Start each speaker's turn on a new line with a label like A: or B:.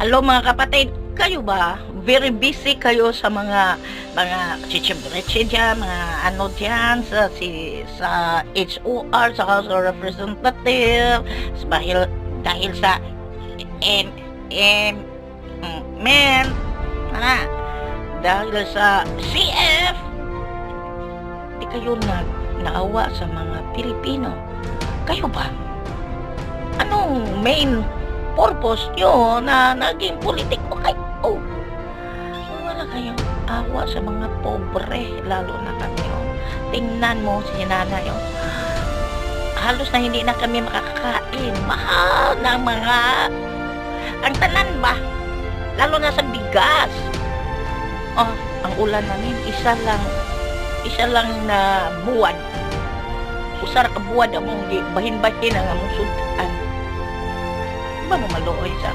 A: Hello mga kapatid, kayo ba? Very busy kayo sa mga chichibreche dyan, mga ano dyan sa HOR, sa House of Representative, dahil sa M M men, dahil sa CF, di kayo naawa sa mga Pilipino. Kayo ba? Anong main purpose nyo na naging politiko kayo? Wala kayong awa sa mga pobre, lalo na kami. Tingnan mo si nanay. Halos na hindi na kami makakakain. Mahal na ang tanan ba? Lalo na sa bigas. Ang ulan namin, isa lang na buwan. Usar ka buwan among bahin-bahin ang among sudan. Ba mo maluoy sa